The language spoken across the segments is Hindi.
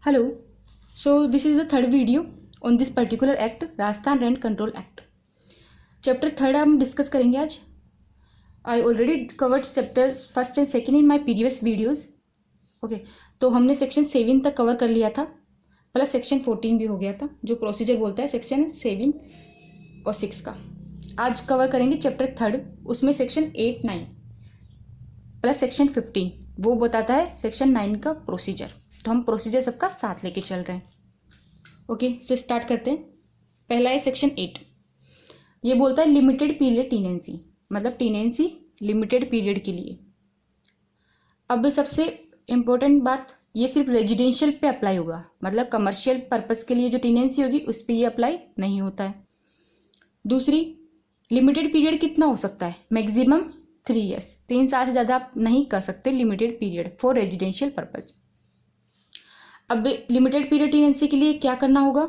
Hello. So this is the third video on this particular act, Rajasthan rent control act. Chapter third हम डिस्कस करेंगे आज. I already covered chapter first and second in my previous videos. Okay, तो हमने सेक्शन 7 तक कवर कर लिया था, प्लस सेक्शन 14 भी हो गया था, जो प्रोसीजर बोलता है सेक्शन 7 और 6 का. आज कवर करेंगे चैप्टर थर्ड, उसमें सेक्शन 8, 9 प्लस सेक्शन 15, वो बताता है सेक्शन 9 का प्रोसीजर. तो हम प्रोसीजर सबका साथ लेके चल रहे हैं. ओके, सो स्टार्ट करते हैं. पहला है सेक्शन 8. ये बोलता है लिमिटेड पीरियड टीनेंसी, मतलब टीनेंसी लिमिटेड पीरियड के लिए. अब सबसे इम्पोर्टेंट बात, ये सिर्फ रेजिडेंशियल पे अप्लाई होगा, मतलब कमर्शियल पर्पस के लिए जो टीनेंसी होगी उस पर ये अप्लाई नहीं होता है. दूसरी, लिमिटेड पीरियड कितना हो सकता है? मैक्सिमम 3 ईयर्स, 3 साल से ज़्यादा आप नहीं कर सकते limited period for residential purpose. अब लिमिटेड पीरियड टीनेंसी के लिए क्या करना होगा?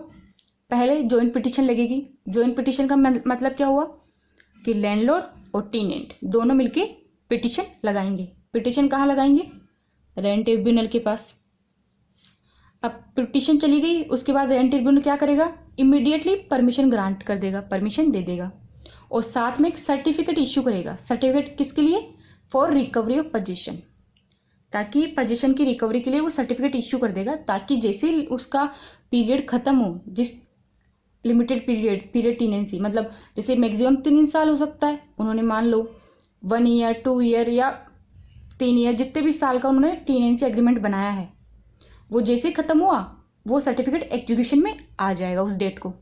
पहले जॉइंट पिटीशन लगेगी. जॉइंट पिटीशन का मतलब क्या हुआ कि लैंडलॉर्ड और टीनेंट दोनों मिलके पिटीशन लगाएंगे. पिटीशन कहाँ लगाएंगे? रेंट ट्रिब्यूनल के पास. अब पिटीशन चली गई, उसके बाद रेंट ट्रिब्यूनल क्या करेगा? इमीडिएटली परमिशन ग्रांट कर देगा, परमिशन दे देगा, और साथ में एक सर्टिफिकेट इश्यू करेगा. सर्टिफिकेट किसके लिए? फॉर रिकवरी ऑफ पोजीशन, ताकि पोजीशन की रिकवरी के लिए वो सर्टिफिकेट इश्यू कर देगा, ताकि जैसे उसका पीरियड खत्म हो, जिस लिमिटेड पीरियड टीनेंसी, मतलब जैसे मैक्सिमम 3 साल हो सकता है, उन्होंने मान लो 1 ईयर 2 ईयर या 3 ईयर, जितने भी साल का उन्होंने टीनेंसी एग्रीमेंट बनाया है, वो जैसे खत्म हुआ वो सर्टिफिकेट एग्जीक्यूशन में आ जाएगा उस डेट को,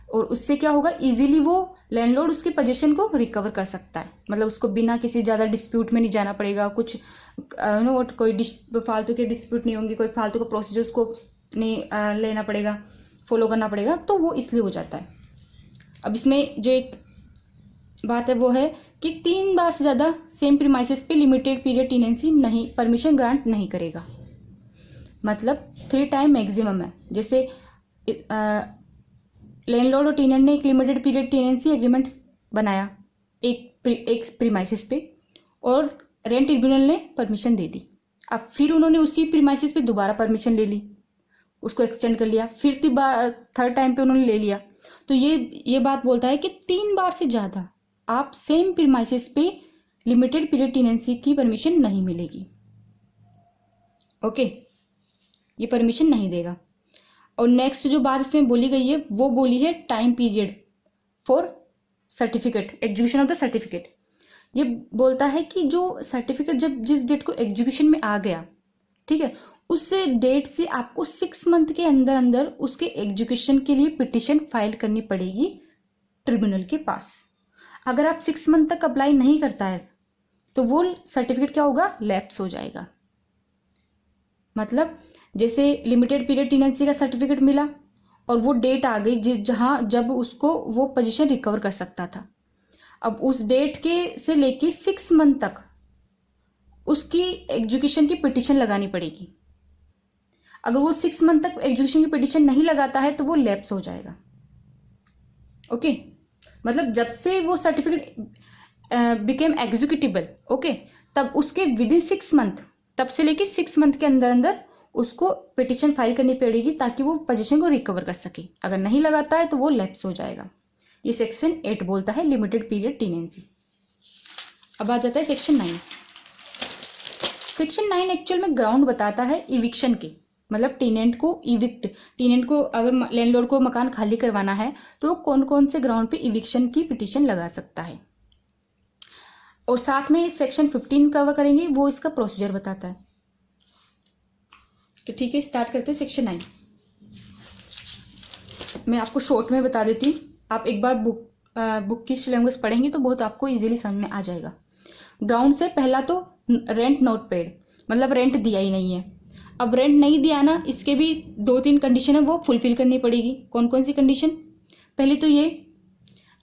और उससे क्या होगा, इजीली वो लैंडलॉर्ड उसकी पोजीशन को रिकवर कर सकता है. मतलब उसको बिना किसी ज़्यादा डिस्प्यूट में नहीं जाना पड़ेगा, कुछ कोई फालतू के डिस्प्यूट नहीं होंगे, कोई फालतू का प्रोसीजर उसको नहीं लेना पड़ेगा, फॉलो करना पड़ेगा, तो वो इसलिए हो जाता है. अब इसमें जो एक बात है वो है कि 3 बार से ज़्यादा सेम प्रीमाइसेस पे लिमिटेड पीरियड टीनेंसी नहीं, परमिशन ग्रांट नहीं करेगा. मतलब 3 टाइम मैक्सिमम है. जैसे लैंडलॉर्ड और टीनेंट ने एक लिमिटेड पीरियड टीनेंसी एग्रीमेंट बनाया एक प्रीमाइसिस पे, और रेंट ट्रिब्यूनल ने परमिशन दे दी. अब फिर उन्होंने उसी प्रीमाइसिस पे दोबारा परमिशन ले ली, उसको एक्सटेंड कर लिया, फिर थर्ड टाइम पे उन्होंने ले लिया. तो ये बात बोलता है कि 3 बार से ज़्यादा आप सेम प्रीमाइसिस पे लिमिटेड पीरियड टीनेंसी की परमिशन नहीं मिलेगी. ओके, ये परमिशन नहीं देगा. और नेक्स्ट जो बात इसमें बोली गई है वो बोली है time period for certificate, execution of the certificate. ये बोलता है कि जो सर्टिफिकेट जब जिस डेट को एग्जीक्यूशन में आ गया, ठीक है, उस डेट से आपको 6 मंथ के अंदर अंदर उसके एग्जीक्यूशन के लिए पिटीशन फाइल करनी पड़ेगी ट्रिब्यूनल के पास. अगर आप 6 मंथ तक अप्लाई नहीं करता है तो वो सर्टिफिकेट क्या होगा? लैप्स हो जाएगा. मतलब जैसे लिमिटेड पीरियड टीनेंसी का सर्टिफिकेट मिला और वो डेट आ गई जब उसको वो पोजीशन रिकवर कर सकता था. अब उस डेट के से लेके 6 मंथ तक उसकी एग्जीक्यूशन की पिटीशन लगानी पड़ेगी. अगर वो 6 मंथ तक एग्जीक्यूशन की पिटीशन नहीं लगाता है तो वो लैप्स हो जाएगा. ओके, मतलब जब से वो सर्टिफिकेट बिकेम एग्जीक्यूटेबल, ओके, तब उसके विद इन 6 मंथ, तब से लेके 6 मंथ के अंदर अंदर उसको पिटीशन फाइल करनी पड़ेगी ताकि वो पोजीशन को रिकवर कर सके. अगर नहीं लगाता है तो वो लैप्स हो जाएगा. ये सेक्शन 8 बोलता है लिमिटेड पीरियड टीनेंसी. अब आ जाता है सेक्शन 9. सेक्शन 9 एक्चुअल में ग्राउंड बताता है इविक्शन के, मतलब टीनेंट को अगर लैंडलॉर्ड को मकान खाली करवाना है तो वो कौन कौन से ग्राउंड पे इविक्शन की पिटीशन लगा सकता है. और साथ में सेक्शन 15 कवर करेंगे, वो इसका प्रोसीजर बताता है. तो ठीक है, स्टार्ट करते हैं सेक्शन 9. मैं आपको शॉर्ट में बता देती हूँ, आप एक बार बुक की लैंग्वेज पढ़ेंगे तो बहुत आपको इजीली समझ में आ जाएगा. ग्राउंड से पहला तो रेंट नॉट पेड, मतलब रेंट दिया ही नहीं है. अब रेंट नहीं दिया ना, इसके भी 2-3 कंडीशन है, वो फुलफिल करनी पड़ेगी. कौन कौन सी कंडीशन? पहली तो ये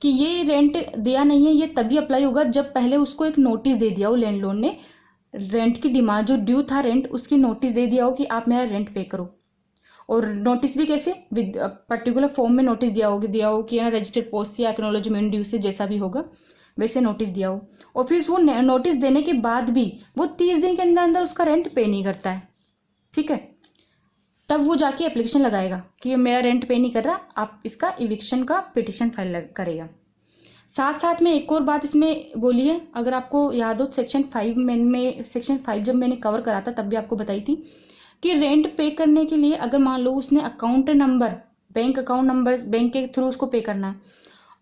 कि ये रेंट दिया नहीं है, ये तभी अप्लाई होगा जब पहले उसको एक नोटिस दे दिया हो लैंडलॉर्ड ने, रेंट की डिमांड जो ड्यू था रेंट, उसकी नोटिस दे दिया हो कि आप मेरा रेंट पे करो. और नोटिस भी कैसे? विद पर्टिकुलर फॉर्म में नोटिस दिया हो कि ना रजिस्टर्ड पोस्ट या एक्नॉलेजमेंट ड्यू से जैसा भी होगा वैसे नोटिस दिया हो. और फिर वो नोटिस देने के बाद भी वो 30 दिन के अंदर अंदर उसका रेंट पे नहीं करता है, ठीक है, तब वो जाके एप्लीकेशन लगाएगा कि मेरा रेंट पे नहीं कर रहा, आप इसका इविक्शन का पिटिशन फाइल करेगा। साथ साथ में एक और बात इसमें बोली है, अगर आपको याद हो सेक्शन 5 में सेक्शन 5 जब मैंने कवर करा था तब भी आपको बताई थी कि रेंट पे करने के लिए अगर मान लो उसने account number, bank account number bank के थ्रू उसको पे करना है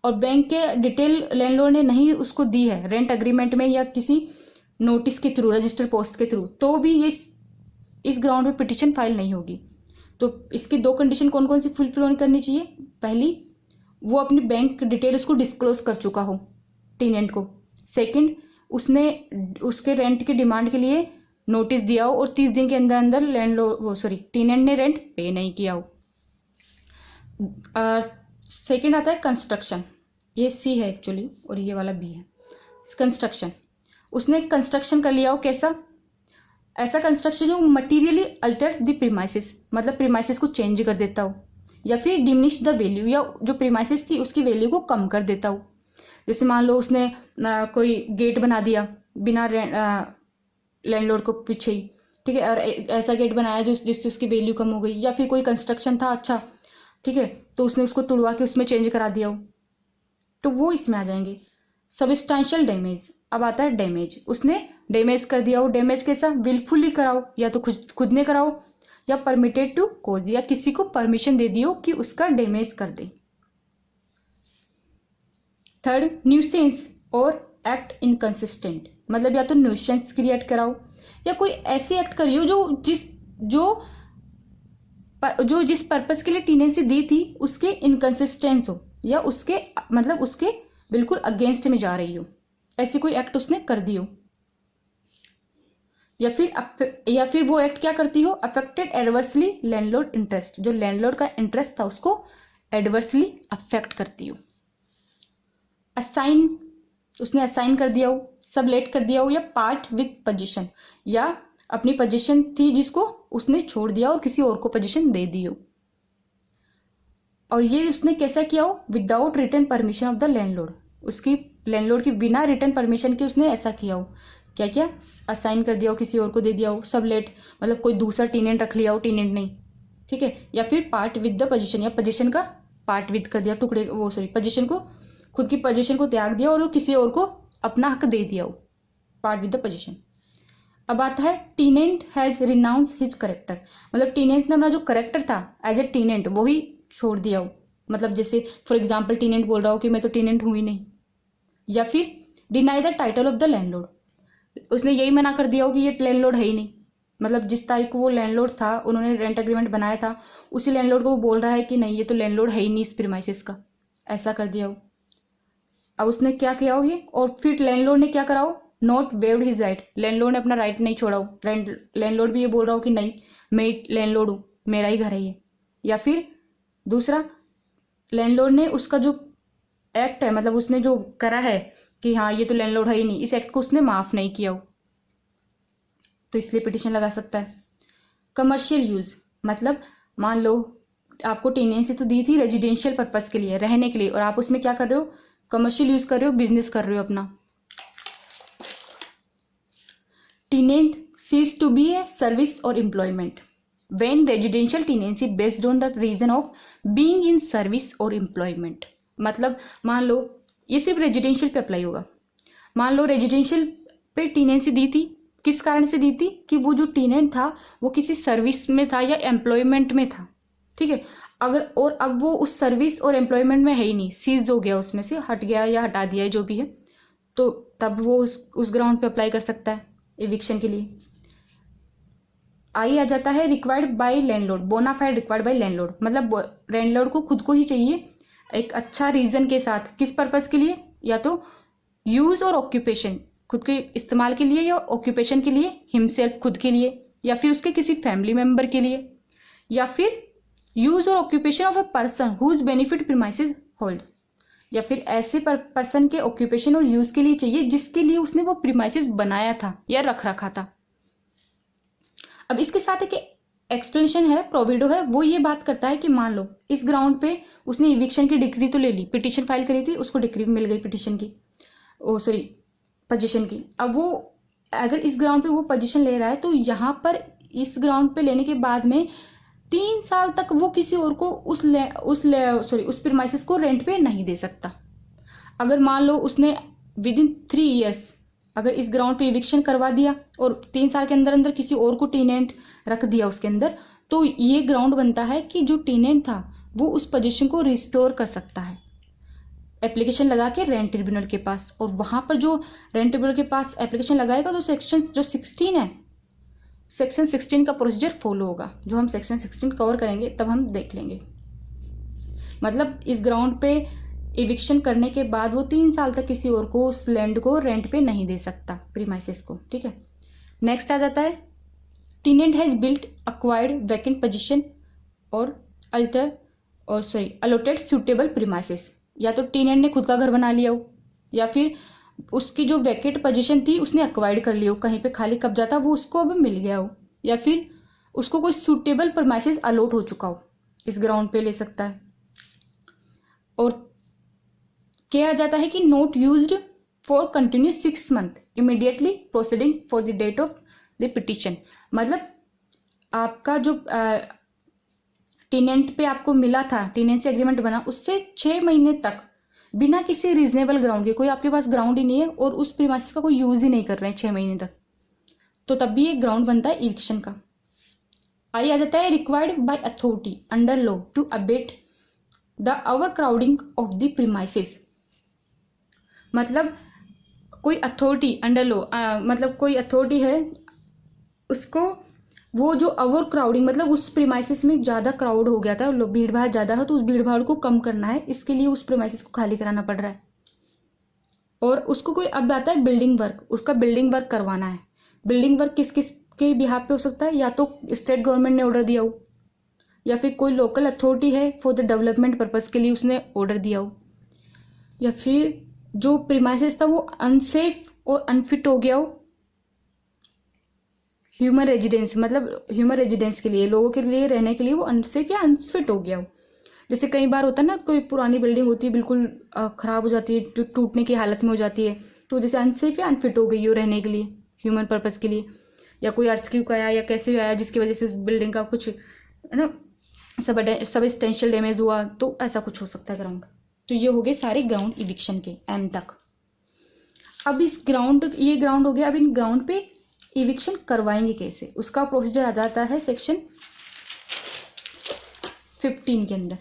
और बैंक के डिटेल लैंडलॉर्ड ने नहीं उसको दी है रेंट एग्रीमेंट में या किसी नोटिस के थ्रू, रजिस्टर पोस्ट के थ्रू, तो भी ये इस ग्राउंड पे पिटिशन फाइल नहीं होगी। तो इसकी दो कंडीशन कौन कौन सी फुलफिल करनी चाहिए? पहली, वो अपनी बैंक डिटेल उसको डिस्क्लोज कर चुका हो टेनेंट को। सेकंड, उसने उसके रेंट की डिमांड के लिए नोटिस दिया हो और 30 दिन के अंदर अंदर टेनेंट ने रेंट पे नहीं किया हो। सेकंड आता है कंस्ट्रक्शन, ये सी है एक्चुअली और ये वाला बी है। कंस्ट्रक्शन, उसने कंस्ट्रक्शन कर लिया हो, कैसा? ऐसा कंस्ट्रक्शन जो मटीरियली अल्टर द प्रीमाइसिस, मतलब प्रीमाइसिस को चेंज कर देता हो, या फिर डिमिनिश द वैल्यू, या जो प्रीमाइसिस थी उसकी वैल्यू को कम कर देता हो। जैसे मान लो उसने कोई गेट बना दिया बिना लैंडलॉर्ड को पीछे ही, ठीक है, और ऐसा गेट बनाया जिससे उसकी वैल्यू कम हो गई, या फिर कोई कंस्ट्रक्शन था अच्छा, ठीक है, तो उसने उसको तुड़वा के उसमें चेंज करा दिया हो, तो वो इसमें आ जाएंगे। सब्सटेंशियल डैमेज, अब आता है डैमेज, उसने डैमेज कर दिया हो। डैमेज कैसा? विलफुली कराओ, या तो खुद ने कराओ, या परमिटेड टू कोज, या किसी को परमिशन दे दियो कि उसका डैमेज कर दे। थर्ड, न्यूसेंस और एक्ट इनकंसिस्टेंट, मतलब या तो न्यूसेंस क्रिएट कराओ या कोई ऐसी एक्ट करियो जो जिस पर्पस के लिए टेनेंसी दी थी उसके इनकंसिस्टेंस हो, या उसके मतलब उसके बिल्कुल अगेंस्ट में जा रही हो, ऐसी कोई एक्ट उसने कर दी हो। या फिर वो एक्ट क्या करती हो? अफेक्टेड एडवर्सली लैंडलॉर्ड इंटरेस्ट, जो लैंडलॉर्ड का इंटरेस्ट था उसको एडवर्सली अफेक्ट करती हो। असाइन, उसने असाइन कर दिया हो, सबलेट कर दिया हो, या पार्ट विद पोजीशन, या अपनी पोजीशन थी जिसको उसने छोड़ दिया और किसी और को पोजीशन दे दी हो। और ये उसने कैसा किया हो? Without return permission of the landlord, उसकी लैंडलॉर्ड की बिना रिटर्न परमिशन के उसने ऐसा किया हो। क्या क्या? असाइन कर दिया हो, किसी और को दे दिया हो, सबलेट मतलब कोई दूसरा टेनेंट रख लिया हो, टेनेंट नहीं, ठीक है, या फिर पार्ट विद द पोजीशन, या पोजीशन का पार्ट विद कर दिया, पोजीशन को, खुद की पोजीशन को त्याग दिया और किसी और को अपना हक दे दिया हो, पार्ट विद द पोजीशन। अब आता है tenant has renounce his character, मतलब टेनेंट ने अपना जो करेक्टर था एज ए टेनेंट वो ही छोड़ दिया हो, मतलब जैसे फॉर एग्जाम्पल टेनेंट बोल रहा हो कि मैं तो टेनेंट हूं ही नहीं। या फिर deny the title of the landlord, उसने यही मना कर दिया हो कि ये लैंडलॉर्ड है ही नहीं, मतलब जिस तारीख को वो लैंडलॉर्ड था, उन्होंने रेंट एग्रीमेंट बनाया था, उसी लैंडलॉर्ड को वो बोल रहा है कि नहीं ये तो लैंडलॉर्ड है ही नहीं इस प्रीमाइसिस का, ऐसा कर दिया हो। अब उसने क्या किया हो ये, और फिर लैंडलॉर्ड ने क्या करा हो? Not waived his right, landlord ने अपना राइट नहीं छोड़ा हो, लैंडलॉर्ड भी ये बोल रहा हो कि नहीं मैं लैंडलॉर्ड हूँ, मेरा ही घर है ये। या फिर दूसरा, लैंडलॉर्ड ने उसका जो एक्ट है, मतलब उसने जो करा है कि हाँ ये तो लैंडलॉर्ड है ही नहीं, इस एक्ट को उसने माफ नहीं किया हो, तो इसलिए पिटीशन लगा सकता है। कमर्शियल यूज, मतलब मान लो आपको टेनेंसी तो दी थी रेजिडेंशियल पर्पस के लिए, रहने के लिए, और आप उसमें क्या कर रहे हो? कमर्शियल यूज कर रहे हो, बिजनेस कर रहे हो अपना। Tenant ceases to be a service और employment when residential tenancy based on the reason of being in service और एम्प्लॉयमेंट, मतलब मान लो ये सिर्फ रेजिडेंशियल पे अप्लाई होगा। मान लो रेजिडेंशियल पे टेनेंसी दी थी, किस कारण से दी थी? कि वो जो टेनेंट था वो किसी सर्विस में था या एम्प्लॉयमेंट में था, ठीक है, अगर और अब वो उस सर्विस और एम्प्लॉयमेंट में है ही नहीं, सीज हो गया, उसमें से हट गया या हटा दिया जो भी है, तो तब वो उस ग्राउंड पे अप्लाई कर सकता है एविक्शन के लिए। आई आ जाता है required by landlord, bona fide required by landlord, मतलब लैंडलॉर्ड को खुद को ही चाहिए एक अच्छा रीजन के साथ, किस पर्पस के लिए? या तो यूज और ऑक्यूपेशन, खुद के इस्तेमाल के लिए, या ऑक्यूपेशन के लिए हिमसेल्फ, खुद के लिए, या फिर उसके किसी फैमिली मेंबर के लिए, या फिर यूज और occupation of a person whose benefit premises hold, या फिर ऐसे पर्सन के ऑक्यूपेशन और यूज के लिए चाहिए जिसके लिए उसने वो प्रीमाइसेस बनाया था या रख रखा था। अब इसके साथ एक एक्सप्लेनेशन है, प्रोविडो है, वो ये बात करता है कि मान लो इस ग्राउंड पे उसने इविक्शन की डिक्री तो ले ली, पिटीशन फाइल करी थी, उसको डिक्री मिल गई पिटीशन की, पोजीशन की। अब वो अगर इस ग्राउंड पे वो पोजीशन ले रहा है, तो यहाँ पर इस ग्राउंड पे लेने के बाद में 3 साल तक वो किसी और को उस प्रीमाइसेस को रेंट पे नहीं दे सकता। अगर मान लो उसने विद इन 3 ईयर्स अगर इस ग्राउंड पे इविक्शन करवा दिया और 3 साल के अंदर अंदर किसी और को टेनेंट रख दिया उसके अंदर, तो ये ग्राउंड बनता है कि जो टेनेंट था वो उस पोजीशन को रिस्टोर कर सकता है एप्लीकेशन लगा के रेंट ट्रिब्यूनल के पास। और वहां पर जो रेंट ट्रिब्यूनल के पास एप्लीकेशन लगाएगा तो सेक्शन जो 16 है, सेक्शन 16 का प्रोसीजर फॉलो होगा। जो हम सेक्शन 16 कवर करेंगे तब हम देख लेंगे। मतलब इस ग्राउंड पे इविक्शन करने के बाद वो 3 साल तक किसी और को उस लैंड को रेंट पे नहीं दे सकता प्रीमाइसेस को। ठीक है, नेक्स्ट आ जाता है tenant has built acquired vacant position और अलोटेड सुटेबल प्रीमाइसेस। या तो टेनेंट ने खुद का घर बना लिया हो या फिर उसकी जो वैकेंट पोजीशन थी उसने अक्वायर्ड कर लिया हो, कहीं पे खाली कब्जा था वो उसको अब मिल गया हो, या फिर उसको कोई सुटेबल प्रीमाइसेस अलॉट हो चुका हो, इस ग्राउंड पे ले सकता है। और क्या जाता है कि not used for continuous 6 months immediately proceeding for the date of the petition. मतलब आपका जो टेनेंट पे आपको मिला था, टेनेंसी एग्रीमेंट बना, उससे 6 महीने तक बिना किसी रीजनेबल ग्राउंड के, कोई आपके पास ग्राउंड ही नहीं है और उस प्रीमाइसेस का कोई यूज ही नहीं कर रहे हैं 6 महीने तक, तो तब भी एक ग्राउंड बनता है इविक्शन का। आई आ जाता है required by authority under law to abate the overcrowding of the premises. मतलब कोई अथॉरिटी अंडर लॉ, मतलब कोई अथॉरिटी है उसको वो जो ओवर क्राउडिंग मतलब उस प्रीमाइसेस में ज़्यादा क्राउड हो गया था, भीड़ भाड़ ज़्यादा है, तो उस भीड़ भाड़ को कम करना है, इसके लिए उस प्रीमाइसेस को खाली कराना पड़ रहा है। और उसको कोई अब आता है बिल्डिंग वर्क, उसका बिल्डिंग वर्क करवाना है। बिल्डिंग वर्क किस किस के बिहाफ पे हो सकता है, या तो स्टेट गवर्नमेंट ने ऑर्डर दिया हो या फिर कोई लोकल अथॉरिटी है फॉर द डेवलपमेंट पर्पज़ के लिए उसने ऑर्डर दिया हो, या फिर जो प्रीमाइसेस था वो अनसेफ और अनफिट हो गया हो ह्यूमन रेजिडेंस, मतलब ह्यूमन रेजिडेंस के लिए, लोगों के लिए रहने के लिए वो अनसेफ या अनफिट हो गया हो। जैसे कई बार होता है ना, कोई पुरानी बिल्डिंग होती है बिल्कुल ख़राब हो जाती है, जो टूटने की हालत में हो जाती है, तो जैसे अनसेफ या अनफिट हो गई हो रहने के लिए ह्यूमन पर्पज़ के लिए, या कोई अर्थक्वेक आया या कैसे आया जिसकी वजह से उस बिल्डिंग का कुछ है ना सबस्टेंशियल डैमेज हुआ, तो ऐसा कुछ हो सकता है ग्राउंड। तो ये हो गए सारे ग्राउंड इविक्शन के एम तक। अब इस ग्राउंड, ये ग्राउंड हो गया, अब इन ग्राउंड पे इविक्शन करवाएंगे कैसे, उसका प्रोसीजर आ जाता है सेक्शन 15 के अंदर।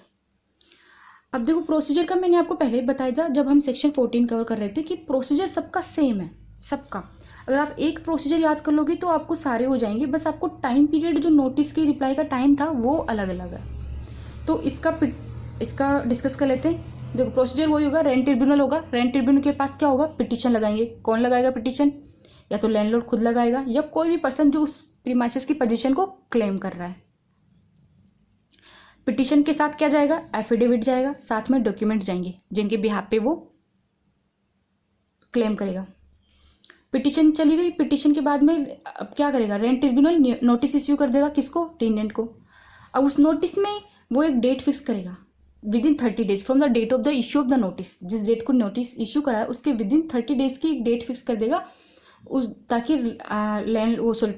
अब देखो प्रोसीजर का मैंने आपको पहले ही बताया था जब हम सेक्शन 14 कवर कर रहे थे कि प्रोसीजर सबका सेम है, सबका। अगर आप एक प्रोसीजर याद कर लोगे तो आपको सारे हो जाएंगे, बस आपको टाइम पीरियड जो नोटिस की रिप्लाई का टाइम था वो अलग अलग है। तो इसका डिस्कस कर लेते हैं। देखो प्रोसीजर वही होगा, रेंट ट्रिब्यूनल होगा, रेंट ट्रिब्यूनल के पास क्या होगा, पिटीशन लगाएंगे। कौन लगाएगा पिटीशन, या तो लैंडलॉर्ड खुद लगाएगा या कोई भी पर्सन जो उस प्रीमाइसेस की पोजीशन को क्लेम कर रहा है। पिटीशन के साथ क्या जाएगा, एफिडेविट जाएगा, साथ में डॉक्यूमेंट जाएंगे जिनके बिहाफ पे वो क्लेम करेगा। पिटीशन चली गई, पिटीशन के बाद में अब क्या करेगा, रेंट ट्रिब्यूनल नोटिस इश्यू कर देगा, किसको, टेनेंट को। अब उस नोटिस में वो एक डेट फिक्स करेगा within 30 days from the date of the issue of the notice. जिस डेट को नोटिस इश्यू करा है उसके विद इन 30 days की एक डेट फिक्स कर देगा उस, ताकि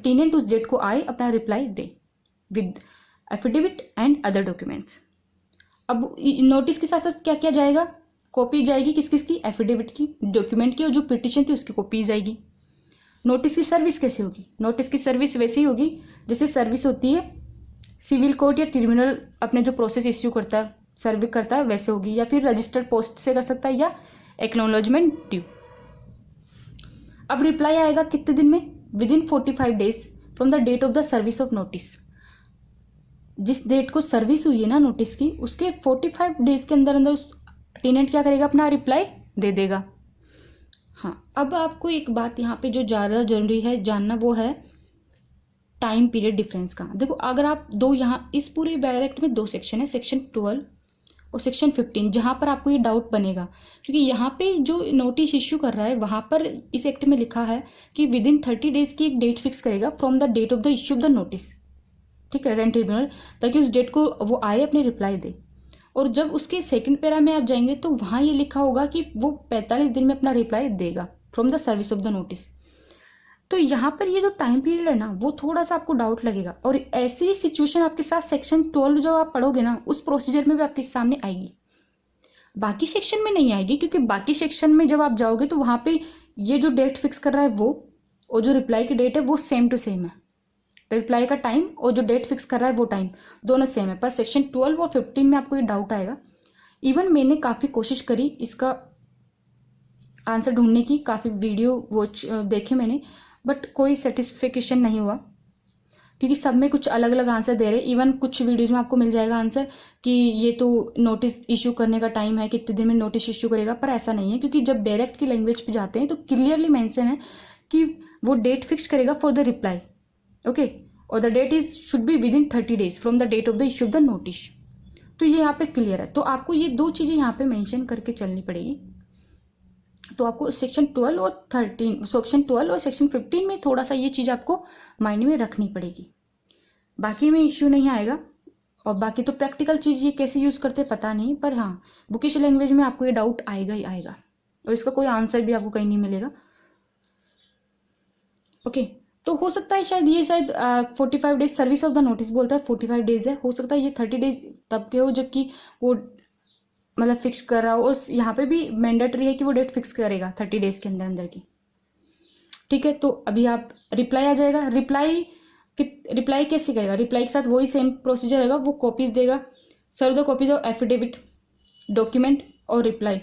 टेनेंट उस डेट को आए अपना reply they with affidavit and other documents. अब नोटिस के साथ साथ क्या क्या जाएगा, कॉपी जाएगी किस किस की, एफिडेविट की, डॉक्यूमेंट की, और जो पिटीशन थी उसकी कॉपी जाएगी। नोटिस की सर्विस कैसे होगी, नोटिस की सर्विस वैसे ही होगी जैसे सर्विस होती है सिविल कोर्ट या ट्रिब्यूनल अपने जो प्रोसेस इश्यू करता है, सर्व करता है, वैसे होगी। या फिर रजिस्टर्ड पोस्ट से कर सकता है या एक्नॉलेजमेंट ड्यू। अब रिप्लाई आएगा कितने दिन में, within 45 days from the date of the service of notice. जिस डेट को सर्विस हुई है ना नोटिस की, उसके 45 days के अंदर अंदर टेनेंट क्या करेगा, अपना रिप्लाई दे देगा। हाँ, अब आपको एक बात यहाँ पे जो ज़्यादा जरूरी है जानना, वो है टाइम पीरियड डिफरेंस का। देखो अगर आप दो, यहाँ इस पूरे डायरेक्ट में 2 सेक्शन है, सेक्शन 12 और सेक्शन 15, जहाँ पर आपको ये डाउट बनेगा, क्योंकि यहाँ पे जो नोटिस इश्यू कर रहा है वहाँ पर इस एक्ट में लिखा है कि विद इन 30 days की एक डेट फिक्स करेगा from the date of the issue of the notice, ठीक है, रेंट ट्रिब्यूनल, ताकि उस डेट को वो आए अपने रिप्लाई दे। और जब उसके सेकंड पैरा में आप जाएंगे तो वहाँ ये लिखा होगा कि वो 45 दिन में अपना रिप्लाई देगा from the service of the notice. तो यहाँ पर ये जो टाइम पीरियड है ना वो थोड़ा सा आपको डाउट लगेगा, और ऐसी सिचुएशन आपके साथ सेक्शन 12 जो आप पढ़ोगे ना उस प्रोसीजर में भी आपके सामने आएगी, बाकी सेक्शन में नहीं आएगी, क्योंकि बाकी सेक्शन में जब आप जाओगे तो वहाँ पे ये जो डेट फिक्स कर रहा है वो, और जो रिप्लाई की डेट है वो सेम टू सेम है, रिप्लाई का टाइम और जो डेट फिक्स कर रहा है वो टाइम दोनों सेम है। पर सेक्शन 12 और 15 में आपको ये डाउट आएगा। इवन मैंने काफ़ी कोशिश करी इसका आंसर ढूंढने की, काफ़ी वीडियो वॉच देखे मैंने, बट कोई सेटिस्फिकेशन नहीं हुआ, क्योंकि सब में कुछ अलग अलग आंसर दे रहे हैं। इवन कुछ वीडियोज में आपको मिल जाएगा आंसर कि ये तो नोटिस इशू करने का टाइम है, कितने दिन में नोटिस इशू करेगा, पर ऐसा नहीं है, क्योंकि जब डायरेक्ट की लैंग्वेज पे जाते हैं तो क्लियरली मेंशन है कि वो डेट फिक्स करेगा फॉर द रिप्लाई, ओके, और the date is should be within 30 days from the date of the issue of the notice. तो ये यहाँ पे क्लियर है, तो आपको ये दो चीज़ें यहाँ पे मेंशन करके चलनी पड़ेगी। तो आपको सेक्शन 12 और 13, सेक्शन 12 और सेक्शन 15 में थोड़ा सा ये चीज़ आपको माइंड में रखनी पड़ेगी, बाकी में इश्यू नहीं आएगा। और बाकी तो प्रैक्टिकल चीज़ ये कैसे यूज़ करते पता नहीं, पर हाँ बुकिश लैंग्वेज में आपको ये डाउट आएगा ही आएगा, और इसका कोई आंसर भी आपको कहीं नहीं मिलेगा, ओके। तो हो सकता है शायद ये 45 days service of the notice बोलता है, 45 डेज है, हो सकता है ये 30 डेज तब के हो जबकि वो मतलब फिक्स कर रहा हो, और यहाँ पे भी मैंडेटरी है कि वो डेट फिक्स करेगा 30 डेज के अंदर अंदर की, ठीक है। तो अभी आप रिप्लाई आ जाएगा, रिप्लाई कैसे करेगा, रिप्लाई के साथ वही सेम प्रोसीजर रहेगा, वो कॉपीज देगा, serve the copies of affidavit, document और रिप्लाई,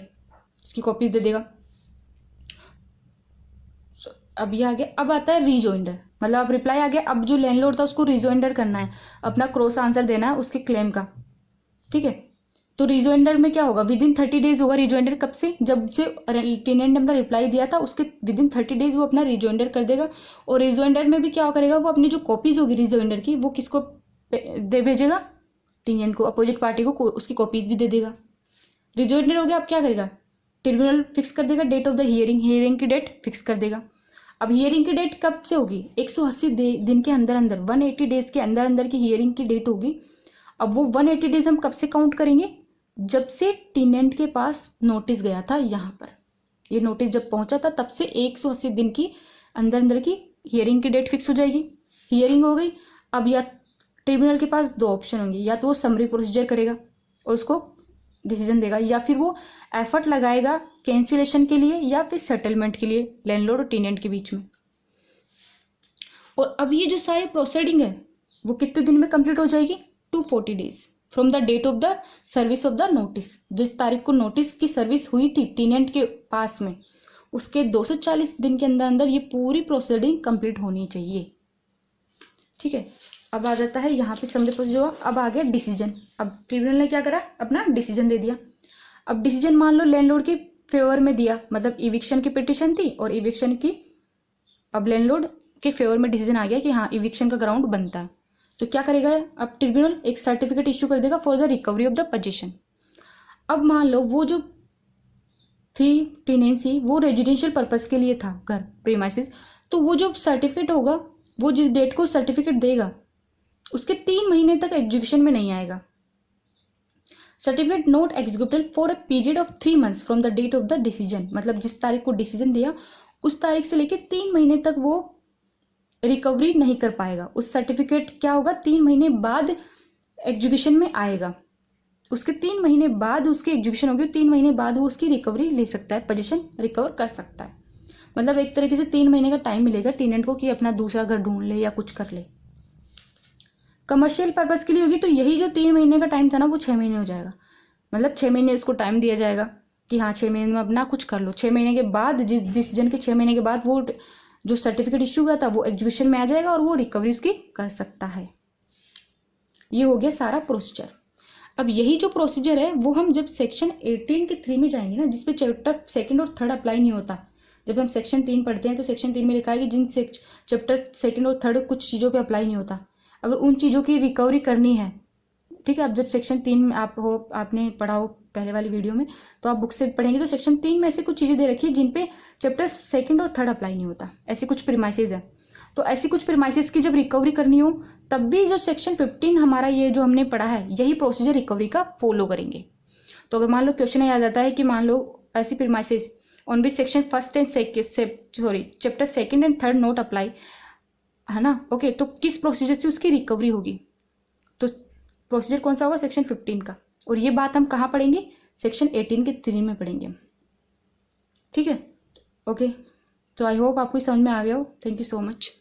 उसकी कॉपीज दे देगा। अब ये आ गया, अब आता है रीजॉइंडर, मतलब अब रिप्लाई आ गया, अब जो लैंडलॉर्ड था उसको रीजॉइंडर करना है, अपना क्रॉस आंसर देना है उसके क्लेम का, ठीक है। तो रीजॉइंडर में क्या होगा, विद इन 30 डेज होगा रीजॉइंडर, कब से, जब से टेनेंट ने अपना रिप्लाई दिया था उसके विद इन 30 डेज वो अपना रीजॉइंडर कर देगा। और रीजॉइंडर में भी क्या करेगा, वो अपनी जो कॉपीज होगी रीजॉइंडर की वो किसको दे भेजेगा, टेनेंट को, अपोजिट पार्टी को उसकी कॉपीज भी दे देगा। रीजॉइंडर हो गया, अब क्या करेगा, ट्रिब्यूनल फिक्स कर देगा डेट ऑफ द हियरिंग की डेट फिक्स कर देगा। अब हियरिंग की डेट कब से होगी, 180 दिन के अंदर अंदर, 180 डेज के अंदर अंदर की हियरिंग की डेट होगी। अब वो 180 डेज हम कब से काउंट करेंगे, जब से टेनेंट के पास नोटिस गया था, यहाँ पर ये नोटिस जब पहुंचा था तब से 180 दिन की अंदर अंदर की हियरिंग की डेट फिक्स हो जाएगी। हियरिंग हो गई, अब या ट्रिब्यूनल के पास दो ऑप्शन होंगे, या तो वो समरी प्रोसीजर करेगा और उसको डिसीजन देगा, या फिर वो एफर्ट लगाएगा कैंसिलेशन के लिए या फिर सेटलमेंट के लिए लैंडलॉर्ड और टेनेंट के बीच में। और अब ये जो सारी प्रोसीडिंग है वो कितने दिन में कंप्लीट हो जाएगी, 240 days from the date of the service of the notice. जिस तारीख को नोटिस की सर्विस हुई थी टेनेंट के पास में, उसके 240 दिन के अंदर अंदर ये पूरी प्रोसीडिंग कंप्लीट होनी चाहिए, ठीक है। अब आ जाता है यहाँ पे समरी प्रोसीजर, अब आ गया डिसीजन। अब ट्रिब्यूनल ने क्या करा, अपना डिसीजन दे दिया। अब डिसीजन मान लो लैंडलॉर्ड के फेवर में दिया, मतलब इविक्शन की पिटिशन थी और इविक्शन की, अब लैंडलॉर्ड के फेवर में डिसीजन आ गया कि हाँ इविक्शन का ग्राउंड बनता है, तो क्या करेगा, अब ट्रिब्यूनल एक सर्टिफिकेट इश्यू कर देगा for the recovery of the position. अब मान लो वो जो थी टेनेंसी वो रेजिडेंशियल पर्पस के लिए था घर प्रीमाइसिस, तो वो जो सर्टिफिकेट होगा, वो जिस डेट को सर्टिफिकेट देगा उसके 3 महीने तक एग्जीक्यूशन में नहीं आएगा। Certificate not executable for a period of 3 months from the date of the decision, मतलब जिस तारीख को डिसीजन दिया उस तारीख से लेकर 3 महीने तक वो रिकवरी नहीं कर पाएगा। उस सर्टिफिकेट क्या होगा, 3 महीने बाद एग्जीक्यूशन में आएगा, उसके 3 महीने बाद उसकी एग्जीक्यूशन होगी, 3 महीने बाद वो उसकी रिकवरी ले सकता है, पोजीशन रिकवर कर सकता है। मतलब एक तरीके से 3 महीने का टाइम मिलेगा टेनेंट को कि अपना दूसरा घर ढूंढ ले या कुछ कर ले। कमर्शियल पर्पज के लिए होगी तो यही जो 3 महीने का टाइम था ना वो 6 महीने हो जाएगा, मतलब 6 महीने उसको टाइम दिया जाएगा कि हाँ 6 महीने में अपना कुछ कर लो। 6 महीने के बाद, जिस डिसीजन के 6 महीने के बाद वो जो सर्टिफिकेट इश्यू हुआ था वो एग्जीक्यूशन में आ जाएगा और वो रिकवरी उसकी कर सकता है। ये हो गया सारा प्रोसीजर। अब यही जो प्रोसीजर है वो हम जब सेक्शन 18 के 3 में जाएंगे ना, जिसपे चैप्टर 2 और 3 अप्लाई नहीं होता, जब हम सेक्शन 3 पढ़ते हैं तो सेक्शन 3 में लिखा है कि जिन चैप्टर 2 और 3 कुछ चीज़ों पे अप्लाई नहीं होता, अगर उन चीज़ों की रिकवरी करनी है, ठीक है। अब जब सेक्शन 3 में आपने पढ़ा हो पहले वाली वीडियो में, तो आप बुक से पढ़ेंगे तो सेक्शन 3 में ऐसी कुछ चीज़ें दे रखी है जिन पे चैप्टर 2 और 3 अप्लाई नहीं होता, ऐसी कुछ प्रीमाइसेस है। तो ऐसी कुछ प्रीमाइसेस की जब रिकवरी करनी हो तब भी जो सेक्शन 15 हमारा ये जो हमने पढ़ा है यही प्रोसीजर रिकवरी का फॉलो करेंगे। तो अगर मान लो क्वेश्चन आ जाता है कि मान लो ऐसी premises on which section first and chapter second and third not apply, है ना। ओके, तो किस प्रोसीजर से उसकी रिकवरी होगी, तो प्रोसीजर कौन सा होगा, सेक्शन 15 का। और ये बात हम कहाँ पढ़ेंगे, सेक्शन 18 के 3 में पढ़ेंगे, ठीक है। ओके, तो आई होप आपको समझ में आ गया हो। Thank you so much.